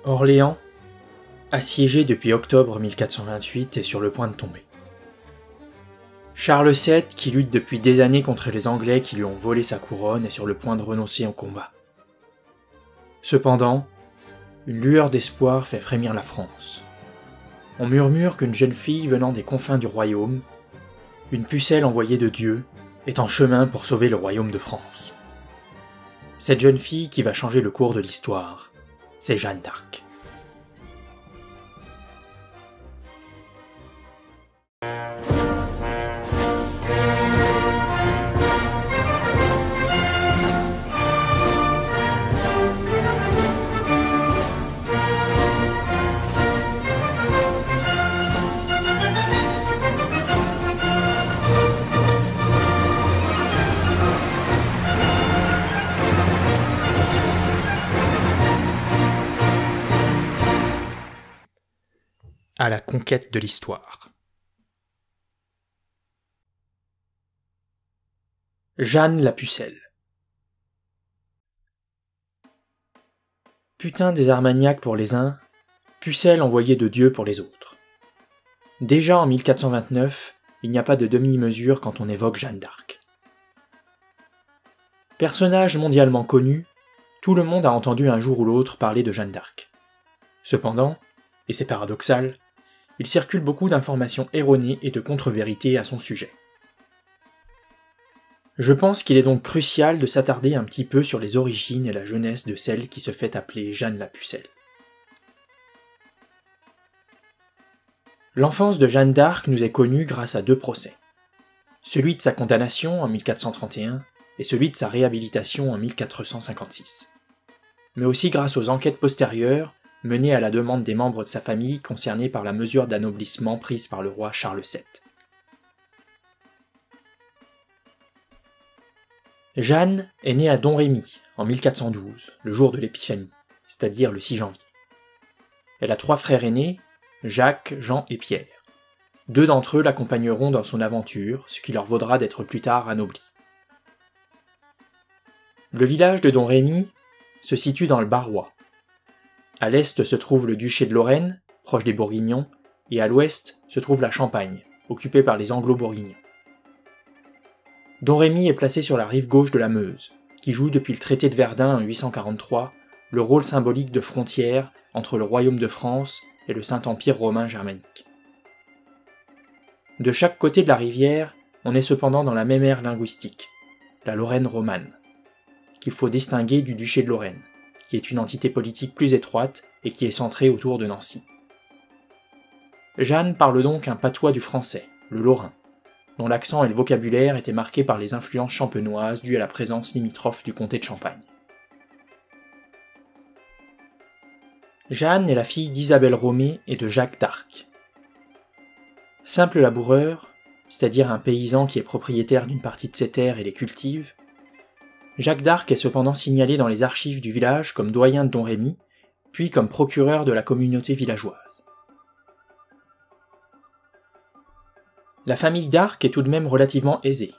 Orléans, assiégé depuis octobre 1428, est sur le point de tomber. Charles VII, qui lutte depuis des années contre les Anglais qui lui ont volé sa couronne, est sur le point de renoncer au combat. Cependant, une lueur d'espoir fait frémir la France. On murmure qu'une jeune fille venant des confins du royaume, une pucelle envoyée de Dieu, est en chemin pour sauver le royaume de France. Cette jeune fille qui va changer le cours de l'histoire, c'est Jeanne d'Arc. À la conquête de l'histoire. Jeanne la Pucelle. Putain des Armagnacs pour les uns, pucelle envoyée de Dieu pour les autres. Déjà en 1429, il n'y a pas de demi-mesure quand on évoque Jeanne d'Arc. Personnage mondialement connu, tout le monde a entendu un jour ou l'autre parler de Jeanne d'Arc. Cependant, et c'est paradoxal, il circule beaucoup d'informations erronées et de contre-vérités à son sujet. Je pense qu'il est donc crucial de s'attarder un petit peu sur les origines et la jeunesse de celle qui se fait appeler Jeanne la Pucelle. L'enfance de Jeanne d'Arc nous est connue grâce à deux procès. Celui de sa condamnation en 1431 et celui de sa réhabilitation en 1456. Mais aussi grâce aux enquêtes postérieures menées à la demande des membres de sa famille concernés par la mesure d'anoblissement prise par le roi Charles VII. Jeanne est née à Domrémy en 1412, le jour de l'Épiphanie, c'est-à-dire le 6 janvier. Elle a 3 frères aînés, Jacques, Jean et Pierre. 2 d'entre eux l'accompagneront dans son aventure, ce qui leur vaudra d'être plus tard anoblis. Le village de Domrémy se situe dans le Barrois. À l'est se trouve le duché de Lorraine, proche des Bourguignons, et à l'ouest se trouve la Champagne, occupée par les Anglo-Bourguignons. Domrémy est placé sur la rive gauche de la Meuse, qui joue depuis le traité de Verdun en 843 le rôle symbolique de frontière entre le royaume de France et le Saint-Empire romain germanique. De chaque côté de la rivière, on est cependant dans la même ère linguistique, la Lorraine romane, qu'il faut distinguer du duché de Lorraine, qui est une entité politique plus étroite et qui est centrée autour de Nancy. Jeanne parle donc un patois du français, le lorrain, dont l'accent et le vocabulaire étaient marqués par les influences champenoises dues à la présence limitrophe du comté de Champagne. Jeanne est la fille d'Isabelle Romée et de Jacques d'Arc. Simple laboureur, c'est-à-dire un paysan qui est propriétaire d'une partie de ses terres et les cultive, Jacques d'Arc est cependant signalé dans les archives du village comme doyen de Domrémy, puis comme procureur de la communauté villageoise. La famille d'Arc est tout de même relativement aisée.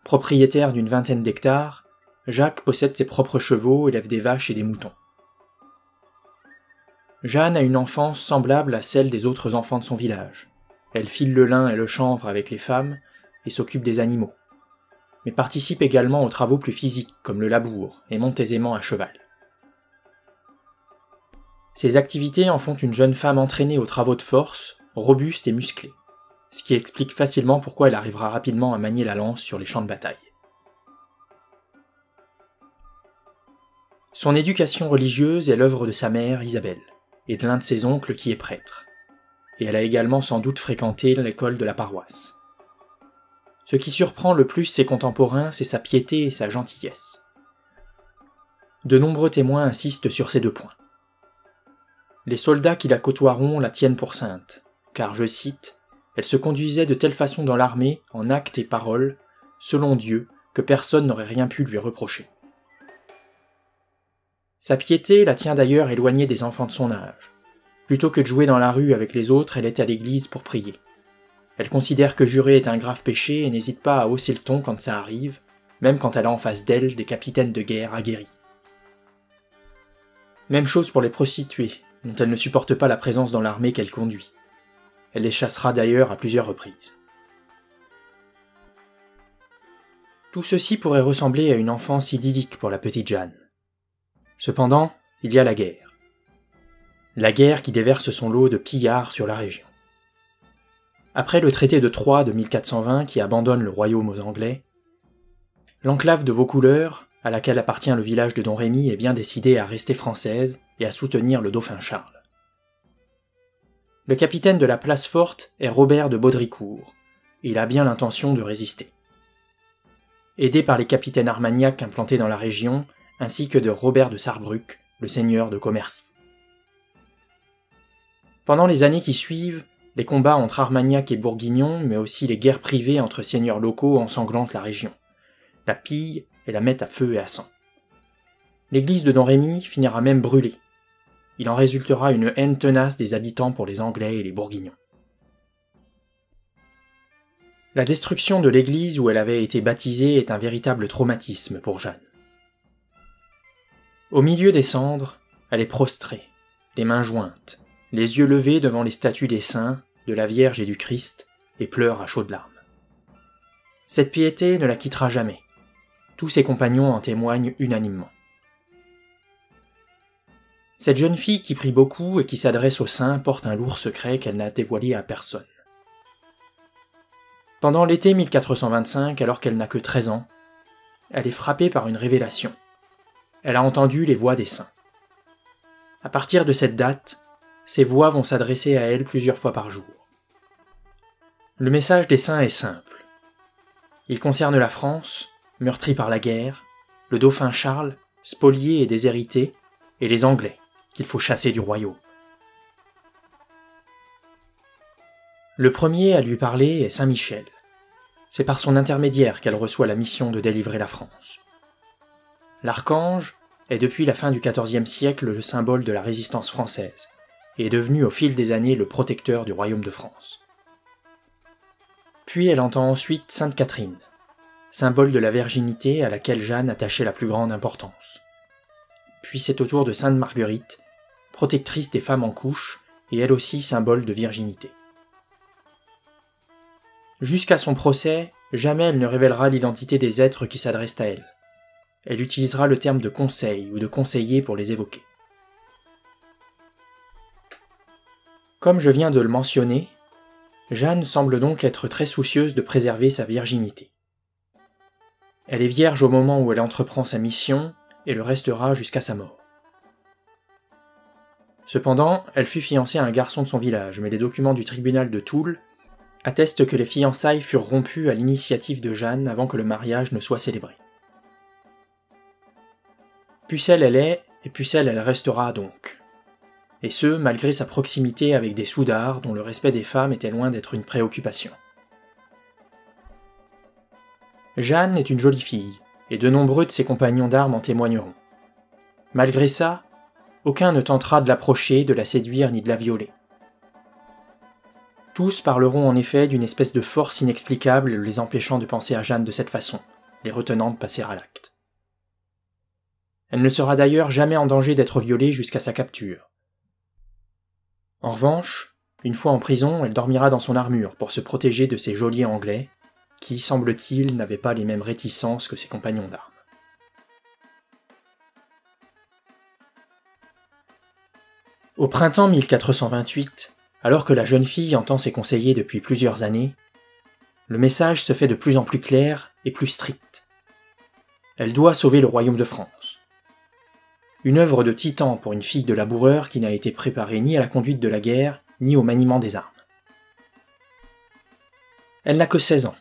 Propriétaire d'une 20aine d'hectares, Jacques possède ses propres chevaux, élève des vaches et des moutons. Jeanne a une enfance semblable à celle des autres enfants de son village. Elle file le lin et le chanvre avec les femmes et s'occupe des animaux, mais participe également aux travaux plus physiques comme le labour et monte aisément à cheval. Ces activités en font une jeune femme entraînée aux travaux de force, robuste et musclée, ce qui explique facilement pourquoi elle arrivera rapidement à manier la lance sur les champs de bataille. Son éducation religieuse est l'œuvre de sa mère Isabelle, et de l'un de ses oncles qui est prêtre, et elle a également sans doute fréquenté l'école de la paroisse. Ce qui surprend le plus ses contemporains, c'est sa piété et sa gentillesse. De nombreux témoins insistent sur ces 2 points. Les soldats qui la côtoieront la tiennent pour sainte, car, je cite, « Elle se conduisait de telle façon dans l'armée, en actes et paroles, selon Dieu, que personne n'aurait rien pu lui reprocher. » Sa piété la tient d'ailleurs éloignée des enfants de son âge. Plutôt que de jouer dans la rue avec les autres, elle est à l'église pour prier. Elle considère que jurer est un grave péché et n'hésite pas à hausser le ton quand ça arrive, même quand elle a en face d'elle des capitaines de guerre aguerris. Même chose pour les prostituées, dont elle ne supporte pas la présence dans l'armée qu'elle conduit. Elle les chassera d'ailleurs à plusieurs reprises. Tout ceci pourrait ressembler à une enfance idyllique pour la petite Jeanne. Cependant, il y a la guerre. La guerre qui déverse son lot de pillards sur la région. Après le traité de Troyes de 1420 qui abandonne le royaume aux Anglais, l'enclave de Vaucouleurs, à laquelle appartient le village de Domrémy, est bien décidée à rester française et à soutenir le dauphin Charles. Le capitaine de la place forte est Robert de Baudricourt, et il a bien l'intention de résister. Aidé par les capitaines armagnacs implantés dans la région, ainsi que de Robert de Sarrebruck, le seigneur de Commercy. Pendant les années qui suivent, les combats entre Armagnac et Bourguignon, mais aussi les guerres privées entre seigneurs locaux ensanglantent la région, la pillent et la mettent à feu et à sang. L'église de Domrémy finira même brûlée. Il en résultera une haine tenace des habitants pour les Anglais et les Bourguignons. La destruction de l'église où elle avait été baptisée est un véritable traumatisme pour Jeanne. Au milieu des cendres, elle est prostrée, les mains jointes, les yeux levés devant les statues des saints, de la Vierge et du Christ, et pleure à chaudes larmes. Cette piété ne la quittera jamais. Tous ses compagnons en témoignent unanimement. Cette jeune fille qui prie beaucoup et qui s'adresse aux saints porte un lourd secret qu'elle n'a dévoilé à personne. Pendant l'été 1425, alors qu'elle n'a que 13 ans, elle est frappée par une révélation. Elle a entendu les voix des saints. À partir de cette date, ces voix vont s'adresser à elle plusieurs fois par jour. Le message des saints est simple. Il concerne la France, meurtrie par la guerre, le dauphin Charles, spolié et déshérité, et les Anglais, qu'il faut chasser du royaume. Le premier à lui parler est Saint Michel. C'est par son intermédiaire qu'elle reçoit la mission de délivrer la France. L'archange est depuis la fin du XIVe siècle le symbole de la résistance française, et est devenu au fil des années le protecteur du royaume de France. Puis elle entend ensuite Sainte Catherine, symbole de la virginité à laquelle Jeanne attachait la plus grande importance. Puis c'est au tour de Sainte Marguerite, protectrice des femmes en couche, et elle aussi symbole de virginité. Jusqu'à son procès, jamais elle ne révélera l'identité des êtres qui s'adressent à elle. Elle utilisera le terme de conseil ou de conseiller pour les évoquer. Comme je viens de le mentionner, Jeanne semble donc être très soucieuse de préserver sa virginité. Elle est vierge au moment où elle entreprend sa mission et le restera jusqu'à sa mort. Cependant, elle fut fiancée à un garçon de son village, mais les documents du tribunal de Toul attestent que les fiançailles furent rompues à l'initiative de Jeanne avant que le mariage ne soit célébré. Pucelle elle est, et pucelle elle restera donc. Et ce, malgré sa proximité avec des soudards dont le respect des femmes était loin d'être une préoccupation. Jeanne est une jolie fille, et de nombreux de ses compagnons d'armes en témoigneront. Malgré ça, aucun ne tentera de l'approcher, de la séduire ni de la violer. Tous parleront en effet d'une espèce de force inexplicable les empêchant de penser à Jeanne de cette façon, les retenant de passer à l'acte. Elle ne sera d'ailleurs jamais en danger d'être violée jusqu'à sa capture. En revanche, une fois en prison, elle dormira dans son armure pour se protéger de ces geôliers anglais, qui, semble-t-il, n'avaient pas les mêmes réticences que ses compagnons d'armes. Au printemps 1428, alors que la jeune fille entend ses conseillers depuis plusieurs années, le message se fait de plus en plus clair et plus strict. Elle doit sauver le royaume de France. Une œuvre de titan pour une fille de laboureur qui n'a été préparée ni à la conduite de la guerre, ni au maniement des armes. Elle n'a que 16 ans,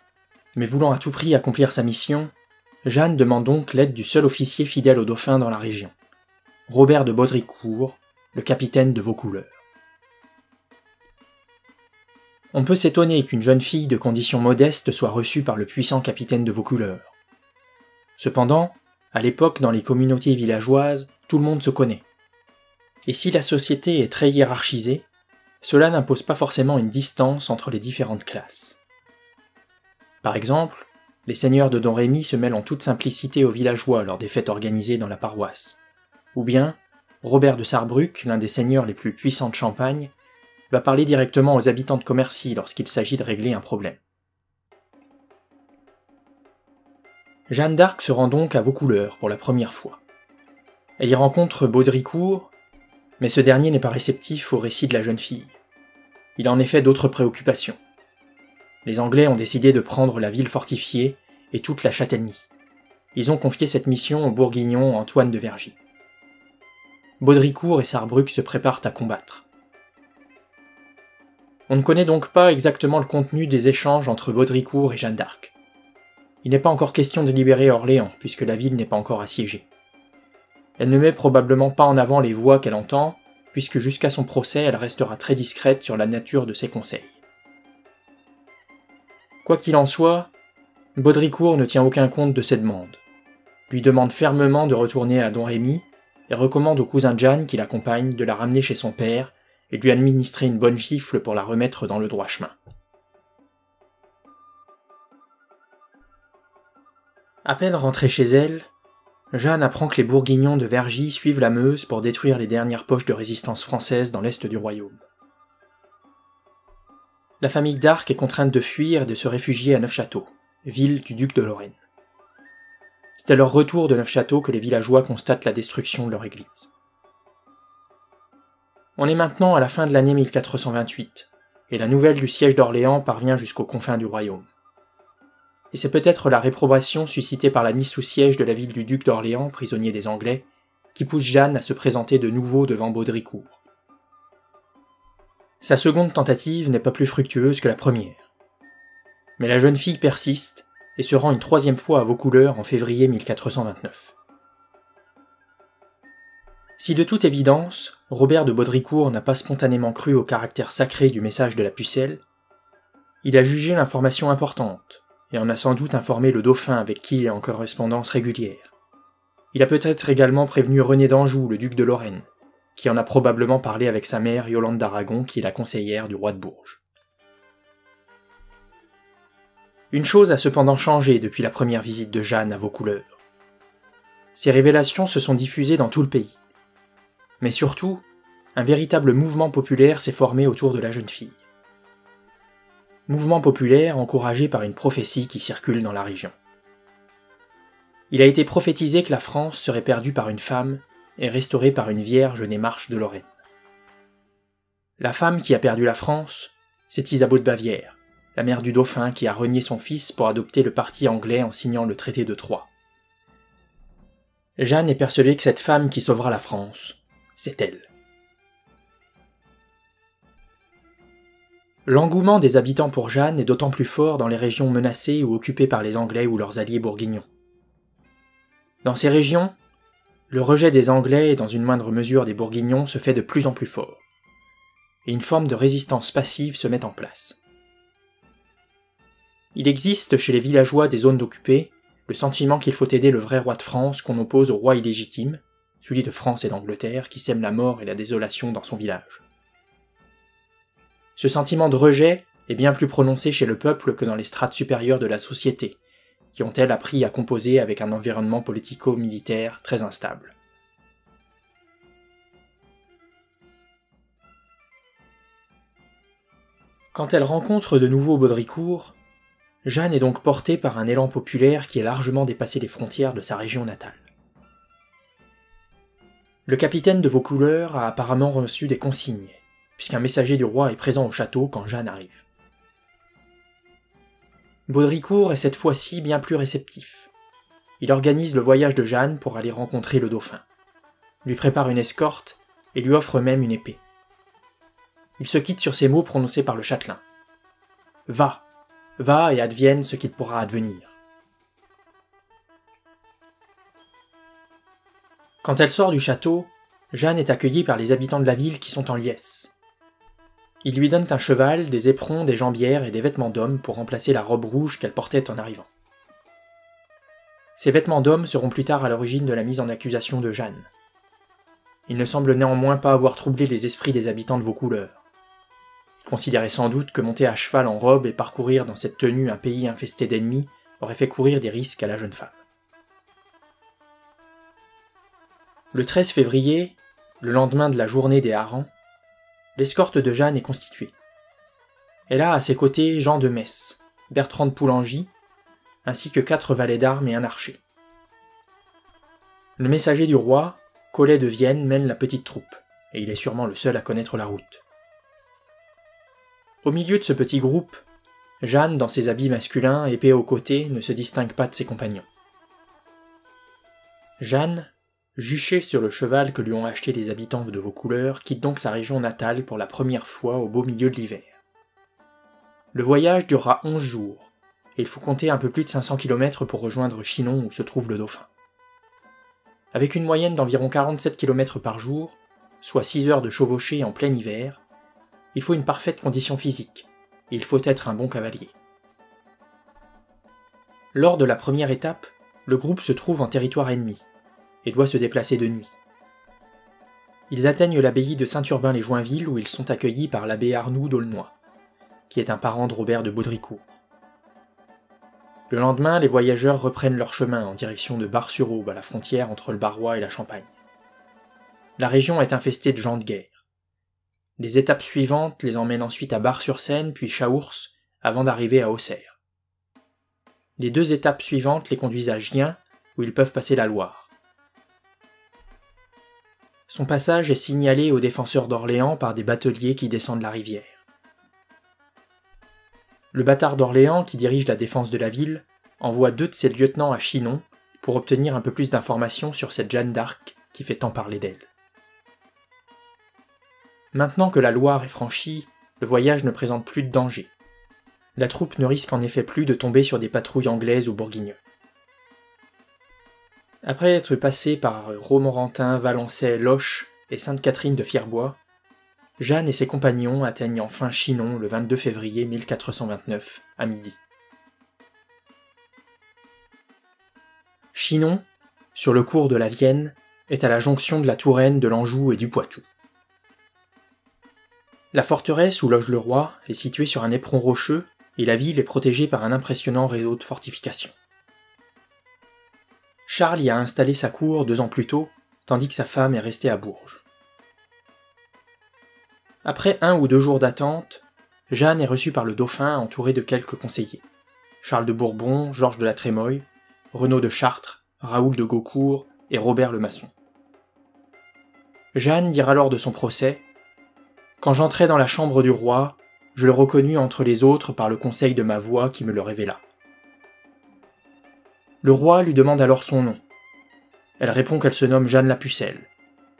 mais voulant à tout prix accomplir sa mission, Jeanne demande donc l'aide du seul officier fidèle au dauphin dans la région, Robert de Baudricourt, le capitaine de Vaucouleurs. On peut s'étonner qu'une jeune fille de condition modeste soit reçue par le puissant capitaine de Vaucouleurs. Cependant, à l'époque, dans les communautés villageoises, tout le monde se connaît. Et si la société est très hiérarchisée, cela n'impose pas forcément une distance entre les différentes classes. Par exemple, les seigneurs de Domrémy se mêlent en toute simplicité aux villageois lors des fêtes organisées dans la paroisse, ou bien Robert de Sarrebruck, l'un des seigneurs les plus puissants de Champagne, va parler directement aux habitants de Commercy lorsqu'il s'agit de régler un problème. Jeanne d'Arc se rend donc à Vaucouleurs pour la première fois. Elle y rencontre Baudricourt, mais ce dernier n'est pas réceptif au récit de la jeune fille. Il a en effet d'autres préoccupations. Les Anglais ont décidé de prendre la ville fortifiée et toute la châtellenie. Ils ont confié cette mission au bourguignon Antoine de Vergy. Baudricourt et Sarrebruck se préparent à combattre. On ne connaît donc pas exactement le contenu des échanges entre Baudricourt et Jeanne d'Arc. Il n'est pas encore question de libérer Orléans, puisque la ville n'est pas encore assiégée. Elle ne met probablement pas en avant les voix qu'elle entend, puisque jusqu'à son procès, elle restera très discrète sur la nature de ses conseils. Quoi qu'il en soit, Baudricourt ne tient aucun compte de ses demandes, lui demande fermement de retourner à Don Rémy et recommande au cousin Jeanne qui l'accompagne de la ramener chez son père et de lui administrer une bonne gifle pour la remettre dans le droit chemin. À peine rentrée chez elle, Jeanne apprend que les bourguignons de Vergy suivent la Meuse pour détruire les dernières poches de résistance française dans l'est du royaume. La famille d'Arc est contrainte de fuir et de se réfugier à Neufchâteau, ville du duc de Lorraine. C'est à leur retour de Neufchâteau que les villageois constatent la destruction de leur église. On est maintenant à la fin de l'année 1428, et la nouvelle du siège d'Orléans parvient jusqu'aux confins du royaume. Et c'est peut-être la réprobation suscitée par la mise sous siège de la ville du duc d'Orléans, prisonnier des Anglais, qui pousse Jeanne à se présenter de nouveau devant Baudricourt. Sa seconde tentative n'est pas plus fructueuse que la première. Mais la jeune fille persiste et se rend une troisième fois à Vaucouleurs en février 1429. Si de toute évidence, Robert de Baudricourt n'a pas spontanément cru au caractère sacré du message de la pucelle, il a jugé l'information importante, et en a sans doute informé le dauphin avec qui il est en correspondance régulière. Il a peut-être également prévenu René d'Anjou, le duc de Lorraine, qui en a probablement parlé avec sa mère Yolande d'Aragon, qui est la conseillère du roi de Bourges. Une chose a cependant changé depuis la première visite de Jeanne à Vaucouleurs. Ces révélations se sont diffusées dans tout le pays. Mais surtout, un véritable mouvement populaire s'est formé autour de la jeune fille. Mouvement populaire encouragé par une prophétie qui circule dans la région. Il a été prophétisé que la France serait perdue par une femme et restaurée par une vierge née Marche de Lorraine. La femme qui a perdu la France, c'est Isabeau de Bavière, la mère du dauphin qui a renié son fils pour adopter le parti anglais en signant le traité de Troyes. Jeanne est persuadée que cette femme qui sauvera la France, c'est elle. L'engouement des habitants pour Jeanne est d'autant plus fort dans les régions menacées ou occupées par les Anglais ou leurs alliés bourguignons. Dans ces régions, le rejet des Anglais et dans une moindre mesure des Bourguignons se fait de plus en plus fort, et une forme de résistance passive se met en place. Il existe chez les villageois des zones occupées le sentiment qu'il faut aider le vrai roi de France qu'on oppose au roi illégitime, celui de France et d'Angleterre qui sème la mort et la désolation dans son village. Ce sentiment de rejet est bien plus prononcé chez le peuple que dans les strates supérieures de la société, qui ont elles appris à composer avec un environnement politico-militaire très instable. Quand elle rencontre de nouveau Baudricourt, Jeanne est donc portée par un élan populaire qui a largement dépassé les frontières de sa région natale. Le capitaine de Vaucouleurs a apparemment reçu des consignes, puisqu'un messager du roi est présent au château quand Jeanne arrive. Baudricourt est cette fois-ci bien plus réceptif. Il organise le voyage de Jeanne pour aller rencontrer le dauphin, lui prépare une escorte et lui offre même une épée. Il se quitte sur ces mots prononcés par le châtelain. « Va, va et advienne ce qu'il pourra advenir. » Quand elle sort du château, Jeanne est accueillie par les habitants de la ville qui sont en liesse. Ils lui donnent un cheval, des éperons, des jambières et des vêtements d'homme pour remplacer la robe rouge qu'elle portait en arrivant. Ces vêtements d'homme seront plus tard à l'origine de la mise en accusation de Jeanne. Ils ne semblent néanmoins pas avoir troublé les esprits des habitants de Vaucouleurs. Ils considéraient sans doute que monter à cheval en robe et parcourir dans cette tenue un pays infesté d'ennemis aurait fait courir des risques à la jeune femme. Le 13 février, Le lendemain de la journée des harengs, l'escorte de Jeanne est constituée. Elle a à ses côtés Jean de Metz, Bertrand de Poulengy, ainsi que 4 valets d'armes et un archer. Le messager du roi, Collet de Vienne, mène la petite troupe, et il est sûrement le seul à connaître la route. Au milieu de ce petit groupe, Jeanne, dans ses habits masculins, épée au côté, ne se distingue pas de ses compagnons. Jeanne, juchée sur le cheval que lui ont acheté les habitants de Vaucouleurs, quitte donc sa région natale pour la première fois au beau milieu de l'hiver. Le voyage durera 11 jours, et il faut compter un peu plus de 500 km pour rejoindre Chinon où se trouve le Dauphin. Avec une moyenne d'environ 47 km par jour, soit 6 heures de chevauchée en plein hiver, il faut une parfaite condition physique, et il faut être un bon cavalier. Lors de la première étape, le groupe se trouve en territoire ennemi, et doit se déplacer de nuit. Ils atteignent l'abbaye de Saint-Urbain-les-Joinville où ils sont accueillis par l'abbé Arnoux d'Aulnoy, qui est un parent de Robert de Baudricourt. Le lendemain, les voyageurs reprennent leur chemin en direction de Bar-sur-Aube, à la frontière entre le Barrois et la Champagne. La région est infestée de gens de guerre. Les étapes suivantes les emmènent ensuite à Bar-sur-Seine puis Chaours, avant d'arriver à Auxerre. Les 2 étapes suivantes les conduisent à Gien, où ils peuvent passer la Loire. Son passage est signalé aux défenseurs d'Orléans par des bateliers qui descendent la rivière. Le bâtard d'Orléans, qui dirige la défense de la ville, envoie 2 de ses lieutenants à Chinon pour obtenir un peu plus d'informations sur cette Jeanne d'Arc qui fait tant parler d'elle. Maintenant que la Loire est franchie, le voyage ne présente plus de danger. La troupe ne risque en effet plus de tomber sur des patrouilles anglaises ou bourguignons. Après être passé par Romorantin, Valençay, Loches et Sainte-Catherine de Fierbois, Jeanne et ses compagnons atteignent enfin Chinon le 22 février 1429, à midi. Chinon, sur le cours de la Vienne, est à la jonction de la Touraine, de l'Anjou et du Poitou. La forteresse où loge le roi est située sur un éperon rocheux et la ville est protégée par un impressionnant réseau de fortifications. Charles y a installé sa cour 2 ans plus tôt, tandis que sa femme est restée à Bourges. Après 1 ou 2 jours d'attente, Jeanne est reçue par le dauphin entouré de quelques conseillers. Charles de Bourbon, Georges de la Trémoille, Renaud de Chartres, Raoul de Gaucourt et Robert le Maçon. Jeanne dira lors de son procès « Quand j'entrai dans la chambre du roi, je le reconnus entre les autres par le conseil de ma voix qui me le révéla. Le roi lui demande alors son nom. Elle répond qu'elle se nomme Jeanne la Pucelle,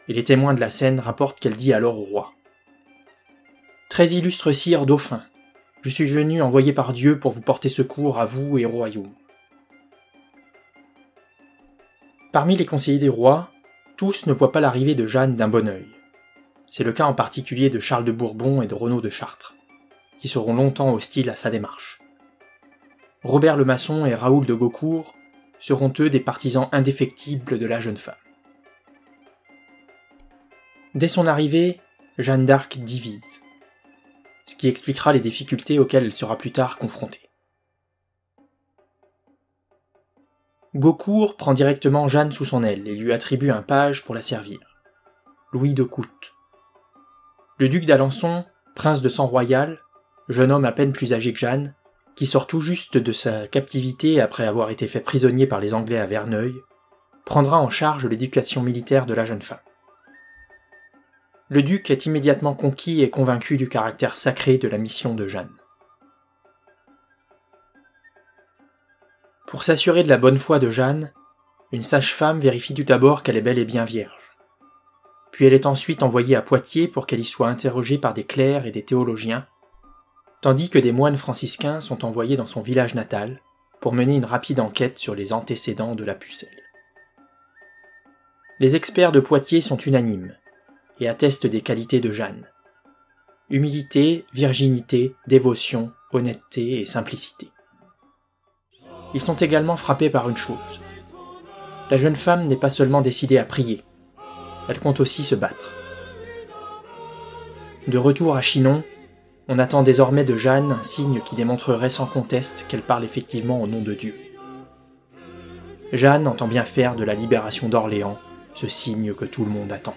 et les témoins de la scène rapportent qu'elle dit alors au roi « Très illustre sire dauphin, je suis venu envoyé par Dieu pour vous porter secours à vous et au royaume. » Parmi les conseillers des rois, tous ne voient pas l'arrivée de Jeanne d'un bon œil. C'est le cas en particulier de Charles de Bourbon et de Renaud de Chartres, qui seront longtemps hostiles à sa démarche. Robert le Maçon et Raoul de Gaucourt seront eux des partisans indéfectibles de la jeune femme. Dès son arrivée, Jeanne d'Arc divise, ce qui expliquera les difficultés auxquelles elle sera plus tard confrontée. Gaucourt prend directement Jeanne sous son aile et lui attribue un page pour la servir, Louis de Coute. Le duc d'Alençon, prince de sang royal, jeune homme à peine plus âgé que Jeanne, qui sort tout juste de sa captivité après avoir été fait prisonnier par les Anglais à Verneuil, prendra en charge l'éducation militaire de la jeune femme. Le duc est immédiatement conquis et convaincu du caractère sacré de la mission de Jeanne. Pour s'assurer de la bonne foi de Jeanne, une sage-femme vérifie tout d'abord qu'elle est bel et bien vierge. Puis elle est ensuite envoyée à Poitiers pour qu'elle y soit interrogée par des clercs et des théologiens, tandis que des moines franciscains sont envoyés dans son village natal pour mener une rapide enquête sur les antécédents de la Pucelle. Les experts de Poitiers sont unanimes et attestent des qualités de Jeanne. Humilité, virginité, dévotion, honnêteté et simplicité. Ils sont également frappés par une chose. La jeune femme n'est pas seulement décidée à prier, elle compte aussi se battre. De retour à Chinon, on attend désormais de Jeanne un signe qui démontrerait sans conteste qu'elle parle effectivement au nom de Dieu. Jeanne entend bien faire de la libération d'Orléans ce signe que tout le monde attend.